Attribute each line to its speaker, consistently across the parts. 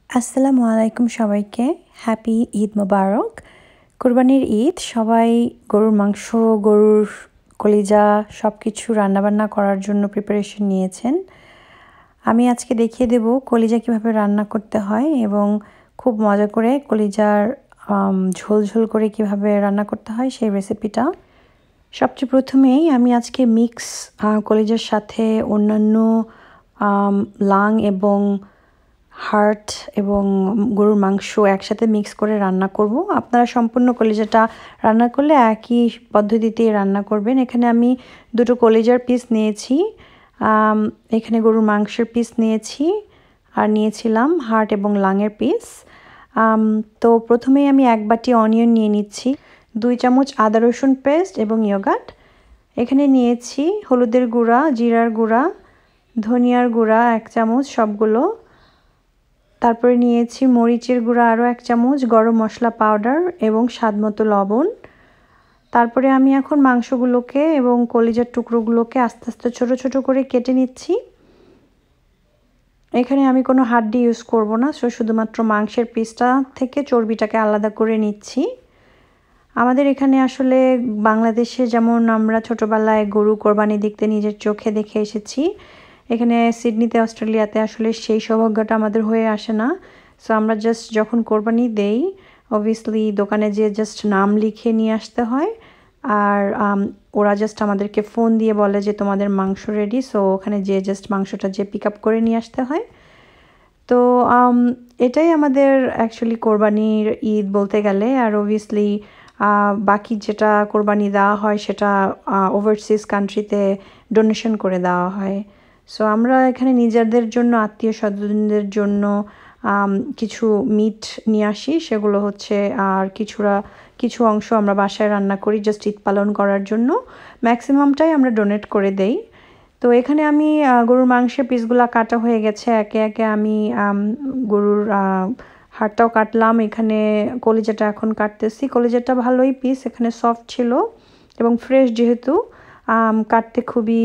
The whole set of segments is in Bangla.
Speaker 1: আসসালামু আলাইকুম সবাইকে। হ্যাপি ঈদ মোবারক। কোরবানির ঈদ। সবাই গরুর মাংস, গরুর কলিজা সব কিছু রান্নাবান্না করার জন্য প্রিপারেশন নিয়েছেন। আমি আজকে দেখিয়ে দেব কলিজা কীভাবে রান্না করতে হয় এবং খুব মজা করে কলিজার ঝোল ঝোল করে কীভাবে রান্না করতে হয় সেই রেসিপিটা। সবচেয়ে প্রথমেই আমি আজকে মিক্স কলিজার সাথে অন্যান্য লাং এবং হার্ট এবং গরুর মাংস একসাথে মিক্স করে রান্না করব। আপনারা সম্পূর্ণ কলিজাটা রান্না করলে একই পদ্ধতিতেই রান্না করবেন। এখানে আমি দুটো কলিজার পিস নিয়েছি, এখানে গরুর মাংসের পিস নিয়েছি, আর নিয়েছিলাম হার্ট এবং লাংয়ের পিস। তো প্রথমেই আমি এক বাটি অনিয়ন নিয়ে নিচ্ছি, 2 চামচ আদা রসুন পেস্ট এবং ইয়োগার্ট। এখানে নিয়েছি হলুদের গুঁড়া, জিরার গুঁড়া, ধনিয়ার গুঁড়া 1 চামচ সবগুলো। তারপরে নিয়েছি মরিচের গুঁড়া আরও 1 চামচ, গরম মশলা পাউডার এবং স্বাদমতো লবণ। তারপরে আমি এখন মাংসগুলোকে এবং কলিজার টুকরোগুলোকে আস্তে আস্তে ছোট ছোট করে কেটে নিচ্ছি। এখানে আমি কোনো হাড্ডি ইউজ করব না, শুধুমাত্র মাংসের পিসটা থেকে চর্বিটাকে আলাদা করে নিচ্ছি। আমাদের এখানে আসলে বাংলাদেশে যেমন আমরা ছোটোবেলায় গরু কোরবানি দেখতে নিজের চোখে দেখে এসেছি, এখানে সিডনিতে অস্ট্রেলিয়াতে আসলে সেই সৌভাগ্যটা আমাদের হয়ে আসে না। সো আমরা জাস্ট যখন কোরবানি দেই অবভিয়াসলি দোকানে যেয়ে জাস্ট নাম লিখে নিয়ে আসতে হয়, আর ওরা জাস্ট আমাদেরকে ফোন দিয়ে বলে যে তোমাদের মাংস রেডি। সো ওখানে যেয়ে জাস্ট মাংসটা যে পিক আপ করে নিয়ে আসতে হয়। তো এটাই আমাদের অ্যাকচুয়ালি কোরবানির ঈদ বলতে গেলে। আর অবভিয়াসলি বাকি যেটা কোরবানি দেওয়া হয় সেটা ওভারসিজ কান্ট্রিতে ডোনেশন করে দেওয়া হয়। সো আমরা এখানে নিজেদের জন্য, আত্মীয় স্বজনদের জন্য কিছু মিট নিয়ে আসি, সেগুলো হচ্ছে, আর কিছু অংশ আমরা বাসায় রান্না করি জাস্ট ঈদ পালন করার জন্য। ম্যাক্সিমামটাই আমরা ডোনেট করে দেই। তো এখানে আমি গরুর মাংসের পিসগুলো কাটা হয়ে গেছে, একে একে আমি গরুর হাড়টাও কাটলাম। এখানে কলিজাটা এখন কাটতেছি। কলিজাটা ভালোই পিস, এখানে সফট ছিল এবং ফ্রেশ, যেহেতু কাটতে খুবই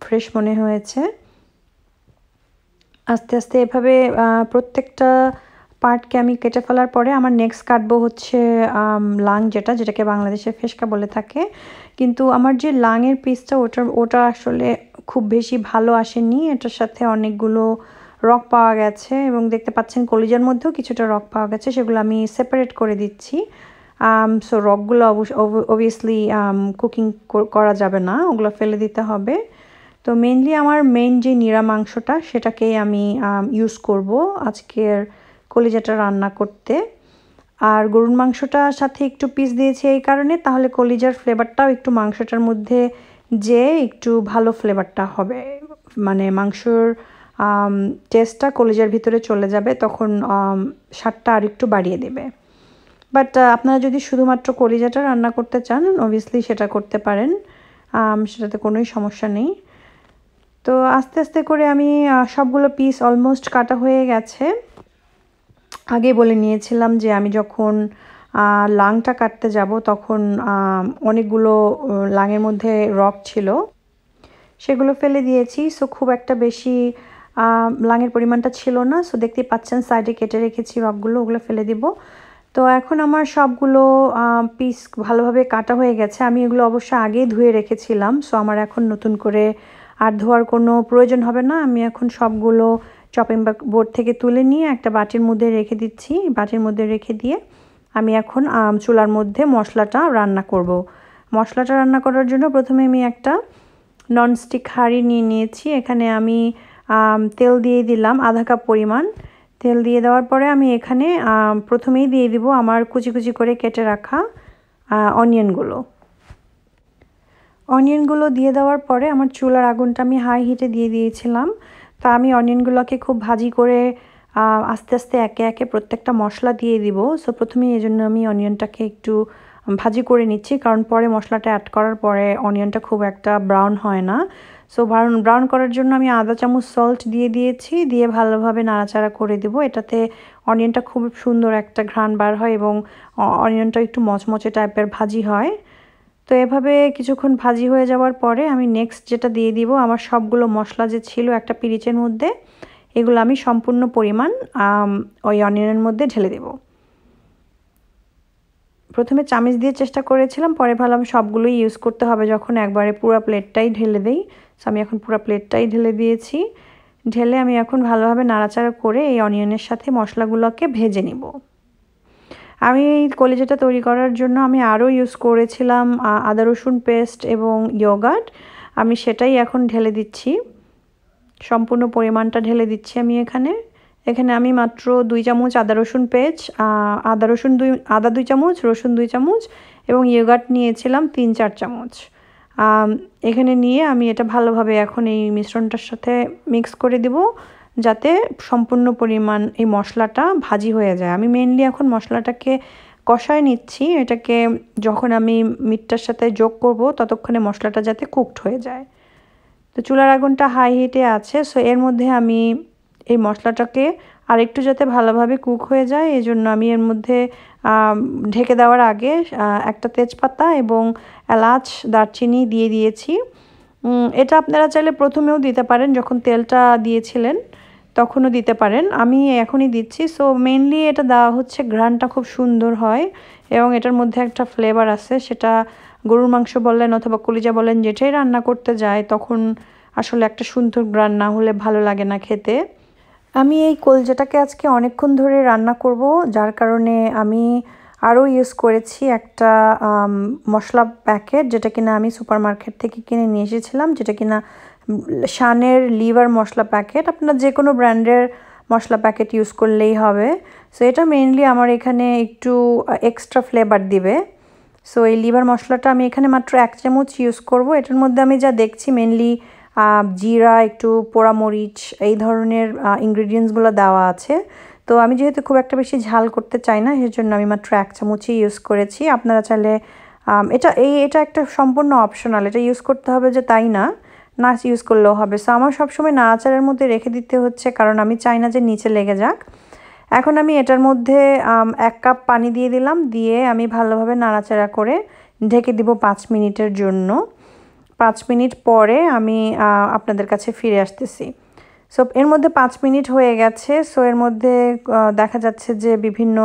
Speaker 1: ফ্রেশ মনে হয়েছে। আস্তে আস্তে এভাবে প্রত্যেকটা পার্টকে আমি কেটে ফেলার পরে আমার নেক্সট কাটবো হচ্ছে লাং, যেটাকে বাংলাদেশে ফেসকা বলে থাকে। কিন্তু আমার যে লাংয়ের পিসটা ওটা আসলে খুব বেশি ভালো আসেনি, এটার সাথে অনেকগুলো রক পাওয়া গেছে এবং দেখতে পাচ্ছেন কলিজার মধ্যেও কিছুটা রক পাওয়া গেছে, সেগুলো আমি সেপারেট করে দিচ্ছি। সো রকগুলো অবভিয়াসলি কুকিং করা যাবে না, ওগুলো ফেলে দিতে হবে। তো মেইনলি আমার যে নিরা মাংসটা সেটাকেই আমি ইউজ করব আজকের কলিজাটা রান্না করতে। আর গরুর মাংসটার সাথে একটু পিস দিয়েছি এই কারণে, তাহলে কলিজার ফ্লেভারটাও একটু মাংসটার মধ্যে যে একটু ভালো ফ্লেভারটা হবে, মানে মাংসর টেস্টটা কলিজার ভিতরে চলে যাবে, তখন স্বাদটা আর একটু বাড়িয়ে দেবে। বাট আপনারা যদি শুধুমাত্র কলিজাটা রান্না করতে চান অবভিয়াসলি সেটা করতে পারেন, সেটাতে কোনোই সমস্যা নেই। তো আস্তে আস্তে করে আমি সবগুলো পিস অলমোস্ট কাটা হয়ে গেছে। আগে বলে নিয়েছিলাম যে আমি যখন লাংটা কাটতে যাব তখন অনেকগুলো লাংয়ের মধ্যে রক ছিল, সেগুলো ফেলে দিয়েছি। সো খুব একটা বেশি লাংয়ের পরিমাণটা ছিল না। সো দেখতেই পাচ্ছেন সাইডে কেটে রেখেছি রকগুলো, ওগুলো ফেলে দিব। তো এখন আমার সবগুলো পিস ভালোভাবে কাটা হয়ে গেছে। আমি এগুলো অবশ্য আগেই ধুয়ে রেখেছিলাম, সো আমার এখন নতুন করে আর ধোয়ার কোনো প্রয়োজন হবে না। আমি এখন সবগুলো চপিং বোর্ড থেকে তুলে নিয়ে একটা বাটির মধ্যে রেখে দিচ্ছি। বাটির মধ্যে রেখে দিয়ে আমি এখন চুলার মধ্যে মশলাটা রান্না করব। মশলাটা রান্না করার জন্য প্রথমে আমি একটা ননস্টিক হাঁড়ি নিয়ে নিয়েছি। এখানে আমি তেল দিয়ে দিলাম আধা কাপ পরিমাণ। তেল দিয়ে দেওয়ার পরে আমি এখানে প্রথমেই দিয়ে দিব আমার কুচি কুচি করে কেটে রাখা অনিয়নগুলো দিয়ে দেওয়ার পরে আমার চুলার আগুনটা আমি হাই হিটে দিয়ে দিয়েছিলাম। তো আমি অনিয়নগুলোকে খুব ভাজি করে আস্তে আস্তে একে একে প্রত্যেকটা মশলা দিয়ে দিব। সো প্রথমেই এই জন্য আমি অনিয়নটাকে একটু ভাজি করে নিচ্ছি, কারণ পরে মশলাটা অ্যাড করার পরে অনিয়নটা খুব একটা ব্রাউন হয় না। সো ব্রাউন করার জন্য আমি আধা চামচ সল্ট দিয়ে দিয়েছি, দিয়ে ভালোভাবে নাড়াচাড়া করে দেব। এটাতে অনিয়নটা খুব সুন্দর একটা ঘ্রাণ বার হয় এবং অনিয়নটা একটু মচমচে টাইপের ভাজি হয়। তো এভাবে কিছুক্ষণ ভাজি হয়ে যাওয়ার পরে আমি নেক্সট যেটা দিয়ে দিব, আমার সবগুলো মশলা যে ছিল একটা পিরিচের মধ্যে, এগুলো আমি সম্পূর্ণ পরিমাণ ওই অনিয়নের মধ্যে ঢেলে দেব। প্রথমে চামচ দিয়ে চেষ্টা করেছিলাম, পরে ভাবলাম সবগুলোই ইউজ করতে হবে যখন একবারে পুরো প্লেটটাই ঢেলে দেই। সো আমি এখন পুরো প্লেটটাই ঢেলে দিয়েছি। ঢেলে আমি এখন ভালোভাবে নাড়াচাড়া করে এই অনিয়নের সাথে মশলাগুলোকে ভেজে নিব। আমি এই কলিজাটা তৈরি করার জন্য আমি আরও ইউজ করেছিলাম আদা রসুন পেস্ট এবং ইয়োগার্ট। আমি সেটাই এখন ঢেলে দিচ্ছি, সম্পূর্ণ পরিমাণটা ঢেলে দিচ্ছি আমি এখানে। এখানে আমি মাত্র 2 চামচ আদা রসুন পেস্ট, আদা 2 চামচ, রসুন 2 চামচ এবং ইয়োগার্ট নিয়েছিলাম 3-4 চামচ। এখানে নিয়ে আমি এটা ভালোভাবে এখন এই মিশ্রণটার সাথে মিক্স করে দেব, যাতে সম্পূর্ণ পরিমাণ এই মশলাটা ভাজি হয়ে যায়। আমি মেনলি এখন মশলাটাকে কষায় নিচ্ছি, এটাকে যখন আমি মিটটার সাথে যোগ করব ততক্ষণে মশলাটা যাতে কুকড হয়ে যায়। তো চুলার আগুনটা হাই হিটে আছে। সো এর মধ্যে আমি এই মশলাটাকে আরেকটু যাতে ভালোভাবে কুক হয়ে যায় এই জন্য আমি এর মধ্যে ঢেকে দেওয়ার আগে একটা তেজপাতা এবং এলাচ দারচিনি দিয়ে দিয়েছি। এটা আপনারা চাইলে প্রথমেও দিতে পারেন, যখন তেলটা দিয়েছিলেন তখনও দিতে পারেন, আমি এখনই দিচ্ছি। সো মেনলি এটা দেওয়া হচ্ছে ঘ্রাণটা খুব সুন্দর হয় এবং এটার মধ্যে একটা ফ্লেভার আছে, সেটা গরুর মাংস বলেন অথবা কলিজা বলেন যেটাই রান্না করতে যায় তখন আসলে একটা সুন্দর ঘ্রাণ না হলে ভালো লাগে না খেতে। আমি এই কলজাটাকে আজকে অনেকক্ষণ ধরে রান্না করব, যার কারণে আমি আরও ইউজ করেছি একটা মশলা প্যাকেট, যেটা কিনা আমি সুপার মার্কেট থেকে কিনে নিয়ে এসেছিলাম, যেটা কিনা শানের লিভার মশলা প্যাকেট। আপনার যে কোনো ব্র্যান্ডের মশলা প্যাকেট ইউজ করলেই হবে। সো এটা মেইনলি আমার এখানে একটু এক্সট্রা ফ্লেভার দিবে। সো এই লিভার মশলাটা আমি এখানে মাত্র 1 চামচ ইউজ করব। এটার মধ্যে আমি যা দেখছি মেনলি জিরা, একটু পোড়ামরিচ, এই ধরনের ইনগ্রিডিয়েন্টসগুলো দেওয়া আছে। তো আমি যেহেতু খুব একটা বেশি ঝাল করতে চাই না, সেজন্য আমি মাত্র 1 চামচই ইউজ করেছি। আপনারা চাইলে এটা একটা সম্পূর্ণ অপশনাল, এটা ইউজ করতে হবে যে তাই না, না ইউজ করলেও হবে। সো আমার সবসময় নাড়াচাড়ার মধ্যে রেখে দিতে হচ্ছে, কারণ আমি চাই না যে নিচে লেগে যাক। এখন আমি এটার মধ্যে 1 কাপ পানি দিয়ে দিলাম, দিয়ে আমি ভালোভাবে নাড়াচাড়া করে ঢেকে দিব 5 মিনিটের জন্য। 5 মিনিট পরে আমি আপনাদের কাছে ফিরে আসতেছি। সো এর মধ্যে 5 মিনিট হয়ে গেছে। সো এর মধ্যে দেখা যাচ্ছে যে বিভিন্ন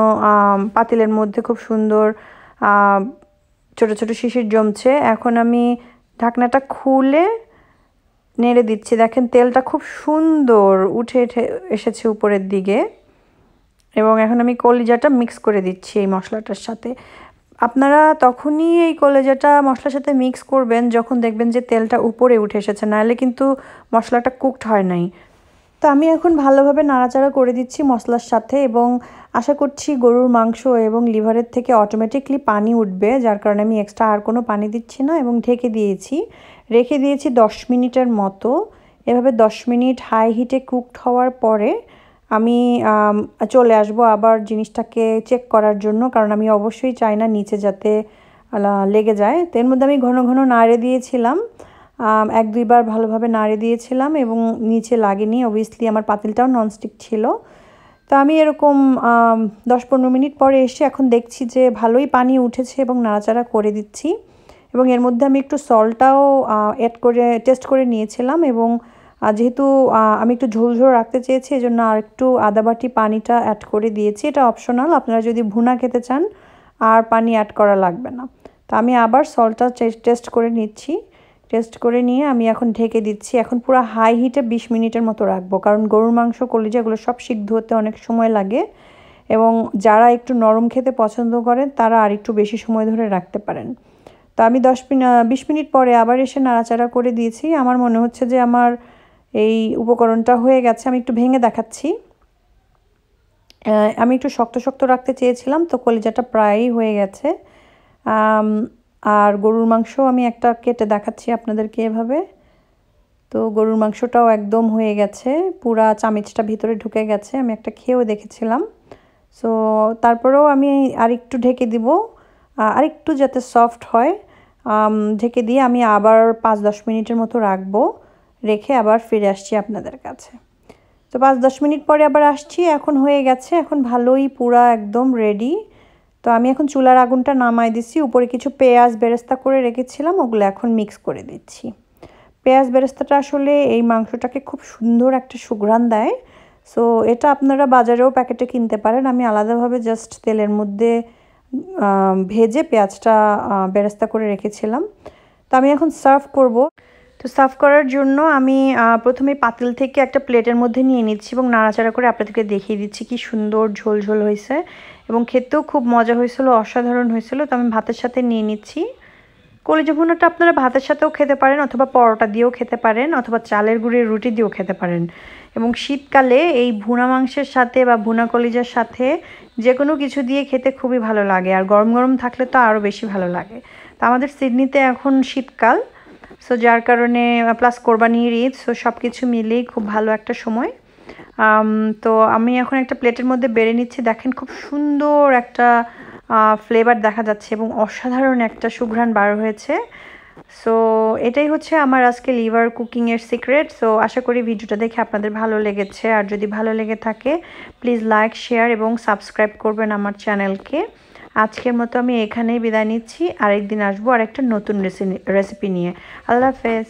Speaker 1: পাতিলের মধ্যে খুব সুন্দর ছোট ছোট শিশির জমছে। এখন আমি ঢাকনাটা খুলে নেড়ে দিচ্ছি, দেখেন তেলটা খুব সুন্দর উঠে এসেছে উপরের দিকে। এবং এখন আমি কলিজাটা মিক্স করে দিচ্ছি এই মশলাটার সাথে। আপনারা তখনই এই কলিজাটা মশলার সাথে মিক্স করবেন যখন দেখবেন যে তেলটা উপরে উঠে এসেছে, নাহলে কিন্তু মশলাটা কুকড হয় নাই। তো আমি এখন ভালোভাবে নাড়াচাড়া করে দিচ্ছি মশলার সাথে, এবং আশা করছি গরুর মাংস এবং লিভারের থেকে অটোমেটিকলি পানি উঠবে, যার কারণে আমি এক্সট্রা আর কোনো পানি দিচ্ছি না এবং রেখে দিয়েছি 10 মিনিটের মতো। এভাবে 10 মিনিট হাই হিটে কুকড হওয়ার পরে আমি চলে আসব আবার জিনিসটাকে চেক করার জন্য, কারণ আমি অবশ্যই চাই না নিচে যাতে লেগে যায়। তো এর মধ্যে আমি ঘন ঘন নাড়ে দিয়েছিলাম, 1-2 বার ভালোভাবে নাড়ে দিয়েছিলাম এবং নিচে লাগেনি। অবভিয়াসলি আমার পাতিলটাও ননস্টিক ছিল। তো আমি এরকম 10-15 মিনিট পরে এসে এখন দেখছি যে ভালোই পানি উঠেছে এবং নাড়াচাড়া করে দিচ্ছি। এবং এর মধ্যে আমি একটু সল্টটাও টেস্ট করে নিয়েছিলাম, এবং যেহেতু আমি একটু ঝোল রাখতে চেয়েছি এজন্য আর একটু আদা বাটি পানিটা অ্যাড করে দিয়েছি। এটা অপশনাল, আপনারা যদি ভুনা খেতে চান আর পানি অ্যাড করা লাগবে না। তো আমি আবার সল্টটা টেস্ট করে নিচ্ছি। টেস্ট করে নিয়ে আমি এখন ঢেকে দিচ্ছি। এখন পুরো হাই হিটে 20 মিনিটের মতো রাখবো, কারণ গরুর মাংস কলিজা এগুলো সব সিদ্ধ হতে অনেক সময় লাগে, এবং যারা একটু নরম খেতে পছন্দ করেন তারা আর একটু বেশি সময় ধরে রাখতে পারেন। তো আমি 20 মিনিট পরে আবার এসে নাড়াচাড়া করে দিয়েছি। আমার মনে হচ্ছে যে আমার এই উপকরণটা হয়ে গেছে। আমি একটু ভেঙে দেখাচ্ছি। আমি একটু শক্ত শক্ত রাখতে চেয়েছিলাম, তো কলিজাটা প্রায়ই হয়ে গেছে। আর গরুর মাংস আমি একটা কেটে দেখাচ্ছি আপনাদেরকে এভাবে। তো গরুর মাংসটাও একদম হয়ে গেছে, পুরা চামচটা ভিতরে ঢুকে গেছে, আমি একটা খেয়েও দেখেছিলাম। সো তারপরেও আমি আরেকটু ঢেকে দিব, আরেকটু যাতে সফট হয়। ঢেকে দিয়ে আমি আবার 5-10 মিনিটের মতো রাখবো, রেখে আবার ফিরে আসছি আপনাদের কাছে। তো 5-10 মিনিট পরে আবার আসছি। এখন হয়ে গেছে, এখন ভালোই পুরা একদম রেডি। তো আমি এখন চুলার আগুনটা নামাই দিচ্ছি। উপরে কিছু পেঁয়াজ বেরেস্তা করে রেখেছিলাম, ওগুলো এখন মিক্স করে দিচ্ছি। পেঁয়াজ বেরেস্তাটা আসলে এই মাংসটাকে খুব সুন্দর একটা সুঘ্রাণ দেয়। সো এটা আপনারা বাজারেও প্যাকেটে কিনতে পারেন। আমি আলাদাভাবে জাস্ট তেলের মধ্যে ভেজে পেঁয়াজটা বেরেস্তা করে রেখেছিলাম। তো আমি এখন সার্ভ করব। তো সার্ভ করার জন্য আমি প্রথমে পাতিল থেকে একটা প্লেটের মধ্যে নিয়ে নিচ্ছি এবং নাড়াচাড়া করে আপনাদেরকে দেখিয়ে দিচ্ছি কি সুন্দর ঝোল ঝোল হয়েছে এবং খেতেও খুব মজা হয়েছিল, অসাধারণ হয়েছিল। তো আমি ভাতের সাথে নিয়ে নিচ্ছি। কলিজা ভুনাটা আপনারা ভাতের সাথেও খেতে পারেন অথবা পরোটা দিয়েও খেতে পারেন অথবা চালের গুঁড়ির রুটি দিয়েও খেতে পারেন। এবং শীতকালে এই ভুনা মাংসের সাথে বা ভুনা কলিজার সাথে যে কোনো কিছু দিয়ে খেতে খুবই ভালো লাগে, আর গরম গরম থাকলে তো আরও বেশি ভালো লাগে। তো আমাদের সিডনিতে এখন শীতকাল, সো যার কারণে প্লাস কোরবানির ঈদ, সো সব কিছু মিলেই খুব ভালো একটা সময়। তো আমি এখন একটা প্লেটের মধ্যে বেড়ে নিচ্ছি। দেখেন খুব সুন্দর একটা ফ্লেভার দেখা যাচ্ছে এবং অসাধারণ একটা সুঘ্রাণ বার হয়েছে। সো এটাই হচ্ছে আমার আজকে লিভার কুকিংয়ের সিক্রেট। সো আশা করি ভিডিওটা দেখে আপনাদের ভালো লেগেছে, আর যদি ভালো লেগে থাকে প্লিজ লাইক, শেয়ার এবং সাবস্ক্রাইব করবেন আমার চ্যানেলকে। আজকের মতো আমি এখানেই বিদায় নিচ্ছি। আরেকদিন আসবো আরেকটা নতুন রেসিপি নিয়ে। আল্লাহ হাফেজ।